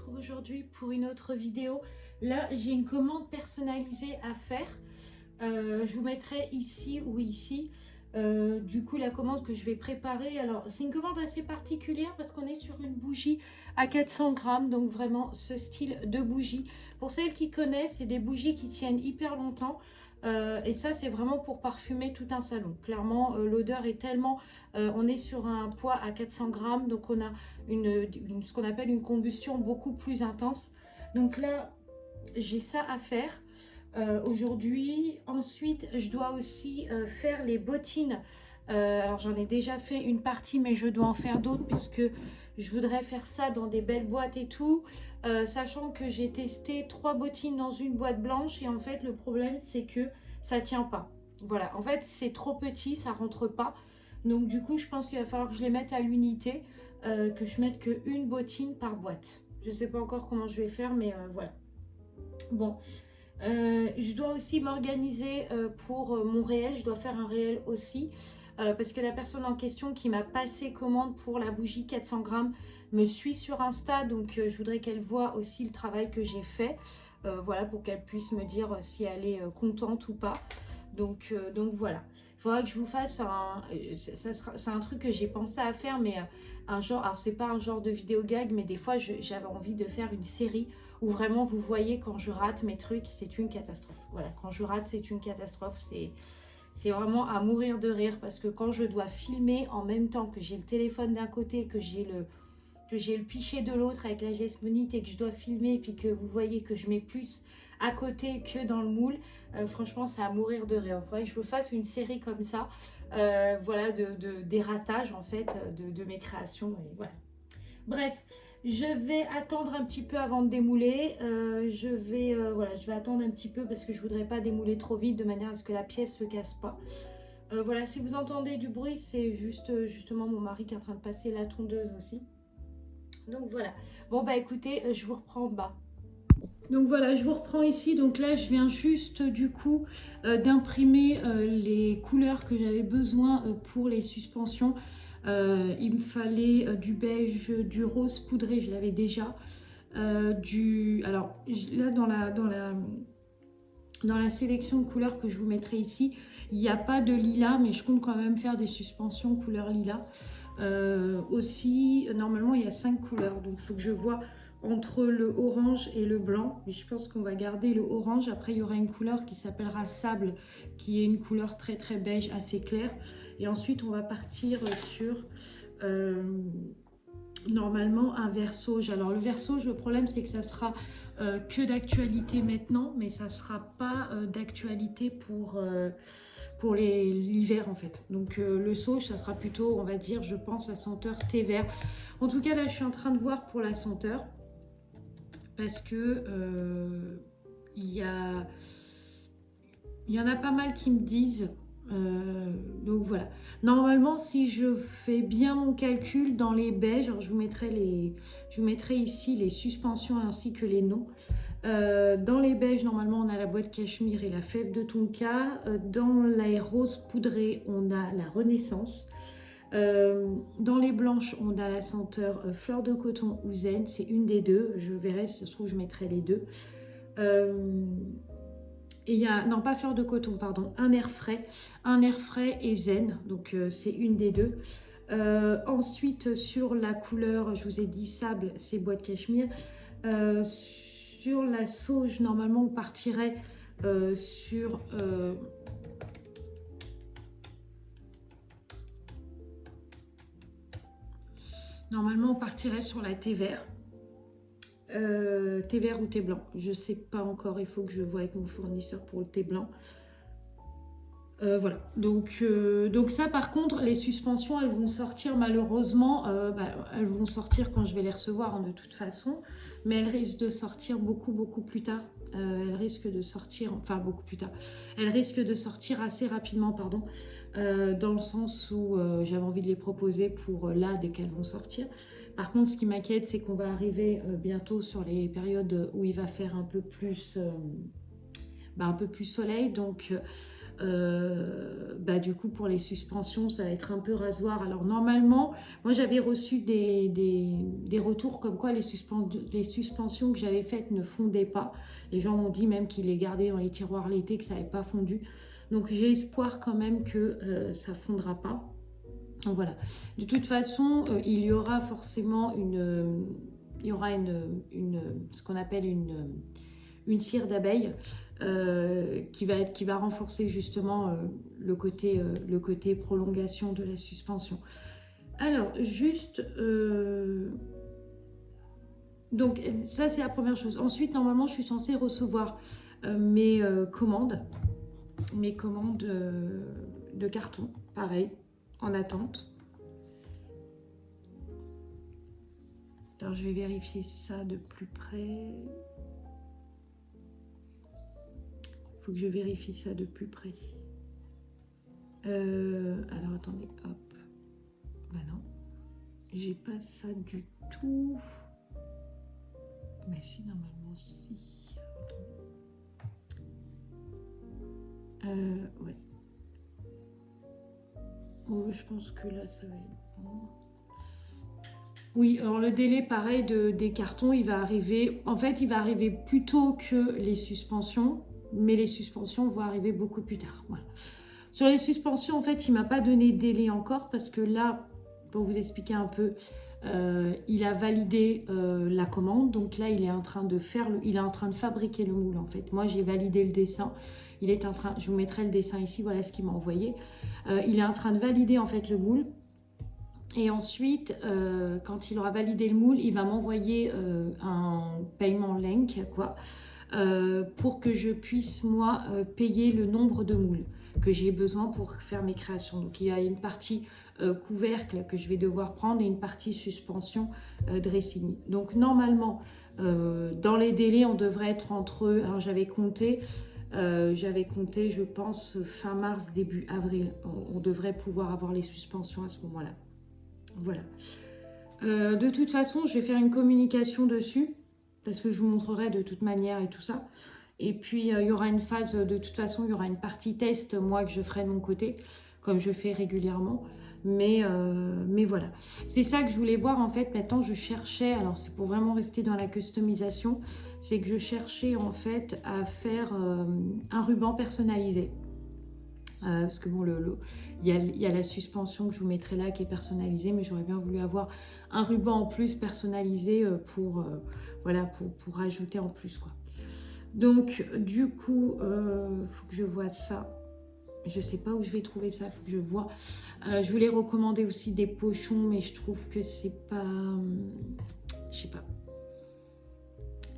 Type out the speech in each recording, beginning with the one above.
retrouve aujourd'hui pour une autre vidéo. Là, j'ai une commande personnalisée à faire. Je vous mettrai ici ou ici. Du coup, la commande que je vais préparer. Alors, c'est une commande assez particulière parce qu'on est sur une bougie à 400 grammes. Donc, vraiment, ce style de bougie. Pour celles qui connaissent, c'est des bougies qui tiennent hyper longtemps. Et ça, c'est vraiment pour parfumer tout un salon. Clairement, l'odeur est tellement... on est sur un poids à 400 grammes. Donc, on a ce qu'on appelle une combustion beaucoup plus intense. Donc là, j'ai ça à faire aujourd'hui. Ensuite, je dois aussi faire les bottines. Alors, j'en ai déjà fait une partie, mais je dois en faire d'autres puisque je voudrais faire ça dans des belles boîtes et tout. Sachant que j'ai testé 3 bottines dans une boîte blanche et en fait, le problème, c'est que ça tient pas. Voilà, en fait, c'est trop petit, ça rentre pas. Donc, du coup, je pense qu'il va falloir que je les mette à l'unité, que je mette qu'une bottine par boîte. Je sais pas encore comment je vais faire, mais voilà. Bon, je dois aussi m'organiser pour mon réel. Je dois faire un réel aussi. Parce que la personne en question qui m'a passé commande pour la bougie 400 grammes me suit sur Insta. Donc, je voudrais qu'elle voit aussi le travail que j'ai fait. Voilà, pour qu'elle puisse me dire si elle est contente ou pas. Donc voilà. Il faudra que je vous fasse un... c'est un truc que j'ai pensé à faire, mais un genre... Alors, c'est pas un genre de vidéo gag, mais des fois, j'avais envie de faire une série où vraiment vous voyez quand je rate mes trucs, c'est une catastrophe. Voilà, quand je rate, c'est une catastrophe. C'est vraiment à mourir de rire parce que quand je dois filmer en même temps que j'ai le téléphone d'un côté, que j'ai le pichet de l'autre avec la gesmonite et que je dois filmer et puis que vous voyez que je mets plus à côté que dans le moule, franchement, c'est à mourir de rire. Il faudrait que je vous fasse une série comme ça, voilà, des ratages en fait de mes créations. Et voilà. Bref, je vais attendre un petit peu avant de démouler. Voilà, je vais attendre un petit peu parce que je voudrais pas démouler trop vite de manière à ce que la pièce se casse pas. Voilà, si vous entendez du bruit, c'est justement mon mari qui est en train de passer la tondeuse aussi. Donc voilà. Bon bah écoutez, je vous reprends en bas. Donc voilà, je vous reprends ici. Donc là, je viens juste du coup d'imprimer les couleurs que j'avais besoin pour les suspensions. Il me fallait du beige, du rose poudré, je l'avais déjà. Alors là, dans la sélection de couleurs que je vous mettrai ici, il n'y a pas de lilas, mais je compte quand même faire des suspensions couleur lilas. Aussi, normalement, il y a 5 couleurs, donc il faut que je vois entre le orange et le blanc. Mais je pense qu'on va garder le orange. Après, il y aura une couleur qui s'appellera sable, qui est une couleur très très beige, assez claire. Et ensuite, on va partir sur normalement un vert sauge. Alors le vert sauge, le problème c'est que ça sera que d'actualité maintenant, mais ça sera pas d'actualité pour l'hiver en fait. Donc le sauge, ça sera plutôt, on va dire, je pense, la senteur thé vert. En tout cas, là, je suis en train de voir pour la senteur parce que il y en a pas mal qui me disent. Donc voilà. Normalement, si je fais bien mon calcul dans les beiges, alors je vous mettrai ici les suspensions ainsi que les noms. Dans les beiges, normalement, on a la boîte cachemire et la fève de tonka. Dans les roses poudrées, on a la Renaissance. Dans les blanches, on a la senteur fleur de coton ou zen. C'est une des deux. Je verrai si ça se trouve, je mettrai les deux. Et il y a, non pas fleur de coton, pardon, un air frais et zen, donc c'est une des deux. Ensuite, sur la couleur, je vous ai dit sable, c'est boîte cachemire. Sur la sauge, normalement, on partirait sur... normalement, on partirait sur la thé vert. Thé vert ou thé blanc, je sais pas encore, il faut que je vois avec mon fournisseur pour le thé blanc. Voilà, donc ça par contre, les suspensions, elles vont sortir malheureusement, elles vont sortir quand je vais les recevoir de toute façon, mais elles risquent de sortir beaucoup plus tard. Elles risquent de sortir, enfin beaucoup plus tard, elles risquent de sortir assez rapidement, pardon, dans le sens où j'avais envie de les proposer pour là, dès qu'elles vont sortir. Par contre, ce qui m'inquiète, c'est qu'on va arriver bientôt sur les périodes où il va faire un peu plus soleil. Donc, Du coup, pour les suspensions, ça va être un peu rasoir. Alors, normalement, moi, j'avais reçu des retours comme quoi les suspensions que j'avais faites ne fondaient pas. Les gens m'ont dit même qu'ils les gardaient dans les tiroirs l'été, que ça n'avait pas fondu. Donc, j'ai espoir quand même que ça ne fondra pas. Donc, voilà. De toute façon, il y aura forcément ce qu'on appelle une cire d'abeille qui va renforcer justement le côté prolongation de la suspension. Alors, juste... donc, ça, c'est la première chose. Ensuite, normalement, je suis censée recevoir mes commandes de carton, pareil, en attente. Alors, je vais vérifier ça de plus près. Il faut que je vérifie ça de plus près. Alors, attendez, hop. Bah non, j'ai pas ça du tout. Mais si, normalement, si. Ouais. Oh, je pense que là, ça va être bon. Oui, alors le délai, pareil, des cartons, il va arriver... En fait, il va arriver plus tôt que les suspensions, mais les suspensions vont arriver beaucoup plus tard. Voilà. Sur les suspensions, en fait, il ne m'a pas donné de délai encore, parce que là, pour vous expliquer un peu, il a validé la commande. Donc là, il est en train de fabriquer le moule, en fait. Moi, j'ai validé le dessin. Je vous mettrai le dessin ici, voilà ce qu'il m'a envoyé. Il est en train de valider, en fait, le moule. Et ensuite, quand il aura validé le moule, il va m'envoyer un paiement link, quoi, pour que je puisse, moi, payer le nombre de moules que j'ai besoin pour faire mes créations. Donc, il y a une partie couvercle que je vais devoir prendre et une partie suspension dressing. Donc, normalement, dans les délais, on devrait être entre... Alors, j'avais compté, je pense, fin mars, début avril. On devrait pouvoir avoir les suspensions à ce moment-là. Voilà. De toute façon, je vais faire une communication dessus, parce que je vous montrerai de toute manière et tout ça. Et puis, il y aura une phase, de toute façon, il y aura une partie test, moi, que je ferai de mon côté, comme je fais régulièrement. Mais voilà. C'est ça que je voulais voir, en fait. Maintenant, je cherchais, alors c'est pour vraiment rester dans la customisation, c'est que je cherchais, en fait, à faire un ruban personnalisé. Parce que bon, il y a la suspension que je vous mettrai là qui est personnalisée, mais j'aurais bien voulu avoir un ruban en plus personnalisé voilà, pour rajouter en plus, quoi. Donc, du coup, faut que je vois ça. Je sais pas où je vais trouver ça, faut que je vois. Je voulais recommander aussi des pochons, mais je trouve que c'est pas... je sais pas.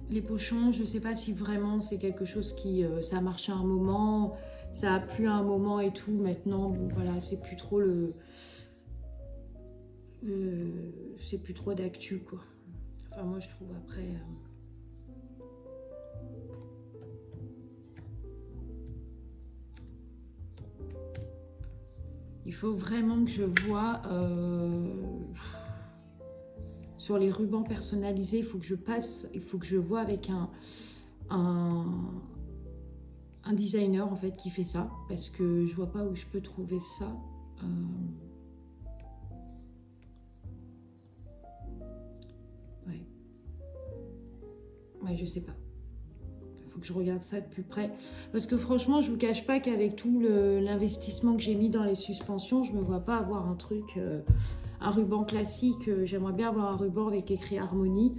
Les pochons, je sais pas si vraiment c'est quelque chose qui... ça a marché à un moment, ça a plu à un moment et tout. Maintenant, bon, voilà, c'est plus trop c'est plus trop d'actu, quoi. Enfin, moi, je trouve après... Il faut vraiment que je vois sur les rubans personnalisés. Il faut que je vois avec un designer en fait qui fait ça, parce que je vois pas où je peux trouver ça. Ouais, je sais pas. Il faut que je regarde ça de plus près. Parce que franchement, je vous cache pas qu'avec tout l'investissement que j'ai mis dans les suspensions, je me vois pas avoir un truc, un ruban classique. J'aimerais bien avoir un ruban avec écrit Harmonie.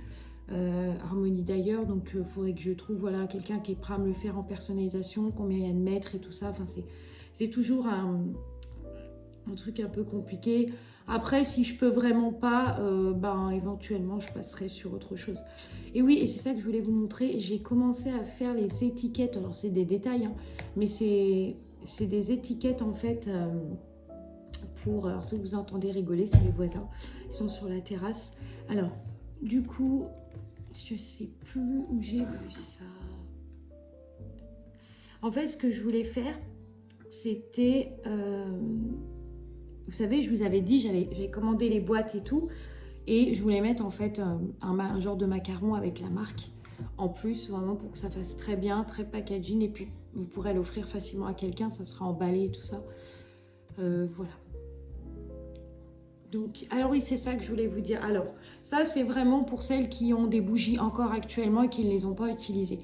Harmonie d'ailleurs, donc il faudrait que je trouve voilà, quelqu'un qui est prêt à me le faire en personnalisation, combien il y a de mètres et tout ça. Enfin, c'est toujours un truc un peu compliqué. Après, si je peux vraiment pas, éventuellement, je passerai sur autre chose. Et oui, et c'est ça que je voulais vous montrer. J'ai commencé à faire les étiquettes. Alors, c'est des détails, hein, mais c'est des étiquettes, en fait, pour... Alors, si vous entendez rigoler, c'est les voisins. Ils sont sur la terrasse. Alors, du coup, je sais plus où j'ai vu ça. En fait, ce que je voulais faire, c'était... vous savez, je vous avais dit, j'avais commandé les boîtes et tout, et je voulais mettre en fait un genre de macaron avec la marque. en plus, vraiment pour que ça fasse très bien, très packaging, et puis vous pourrez l'offrir facilement à quelqu'un, ça sera emballé et tout ça. Voilà. Donc, alors oui, c'est ça que je voulais vous dire. Alors, ça, c'est vraiment pour celles qui ont des bougies encore actuellement et qui ne les ont pas utilisées.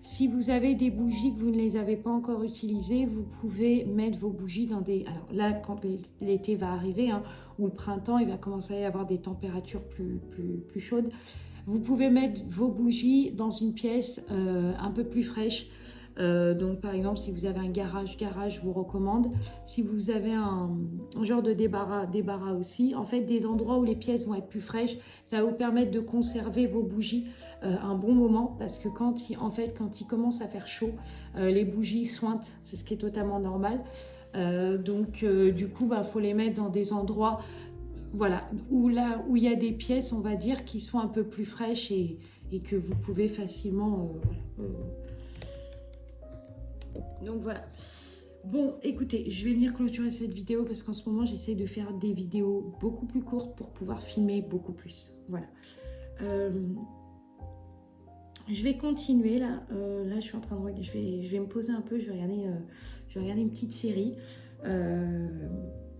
Si vous avez des bougies que vous ne les avez pas encore utilisées, vous pouvez mettre vos bougies dans des... Alors là, quand l'été va arriver, hein, ou le printemps, il va commencer à y avoir des températures plus chaudes. Vous pouvez mettre vos bougies dans une pièce un peu plus fraîche. Donc par exemple, si vous avez un garage, je vous recommande. Si vous avez un genre de débarras aussi, en fait des endroits où les pièces vont être plus fraîches, ça va vous permettre de conserver vos bougies un bon moment, parce que quand il commence à faire chaud, les bougies sointent, c'est ce qui est totalement normal. Du coup, faut les mettre dans des endroits, voilà, où il y a des pièces, on va dire, qui sont un peu plus fraîches et que vous pouvez facilement... Donc voilà. Bon, écoutez, je vais venir clôturer cette vidéo parce qu'en ce moment, j'essaie de faire des vidéos beaucoup plus courtes pour pouvoir filmer beaucoup plus. Voilà. Je vais continuer là. Là, je suis en train de regarder. Je vais me poser un peu. Je vais regarder une petite série.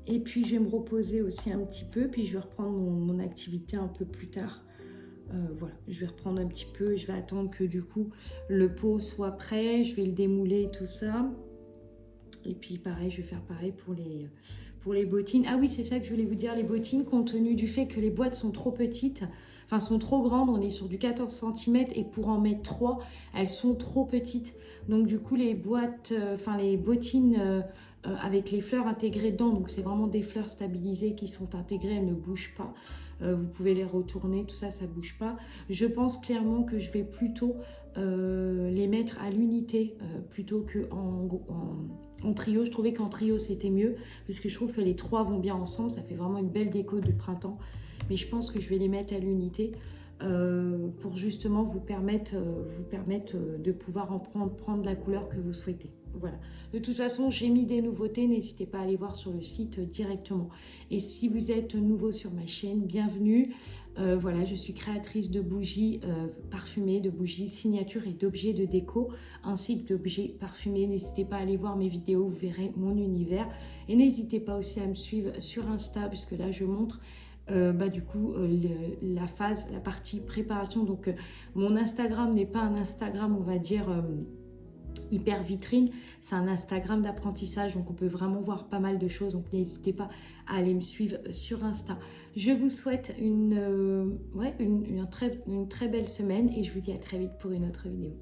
Et puis, je vais me reposer aussi un petit peu. Puis, je vais reprendre mon activité un peu plus tard. Voilà, je vais reprendre un petit peu. Je vais attendre que du coup, le pot soit prêt. Je vais le démouler et tout ça. Et puis pareil, je vais faire pareil pour les bottines. Ah oui, c'est ça que je voulais vous dire, les bottines, compte tenu du fait que les boîtes sont trop petites, enfin sont trop grandes, on est sur du 14 cm et pour en mettre 3, elles sont trop petites. Donc du coup, les boîtes, les bottines avec les fleurs intégrées dedans, donc c'est vraiment des fleurs stabilisées qui sont intégrées, elles ne bougent pas. Vous pouvez les retourner, tout ça, ça bouge pas. Je pense clairement que je vais plutôt les mettre à l'unité plutôt qu'en trio. Je trouvais qu'en trio c'était mieux parce que je trouve que les trois vont bien ensemble, ça fait vraiment une belle déco de printemps, mais je pense que je vais les mettre à l'unité pour justement vous permettre de pouvoir en prendre la couleur que vous souhaitez. Voilà. De toute façon, j'ai mis des nouveautés, n'hésitez pas à aller voir sur le site directement. Et si vous êtes nouveau sur ma chaîne, bienvenue. Voilà, je suis créatrice de bougies parfumées, de bougies signature et d'objets de déco, ainsi que d'objets parfumés. N'hésitez pas à aller voir mes vidéos, vous verrez mon univers. Et n'hésitez pas aussi à me suivre sur Insta, puisque là, je montre du coup la partie préparation. Donc, mon Instagram n'est pas un Instagram, on va dire... hyper vitrine, c'est un Instagram d'apprentissage, donc on peut vraiment voir pas mal de choses, donc n'hésitez pas à aller me suivre sur Insta. Je vous souhaite une très belle semaine et je vous dis à très vite pour une autre vidéo.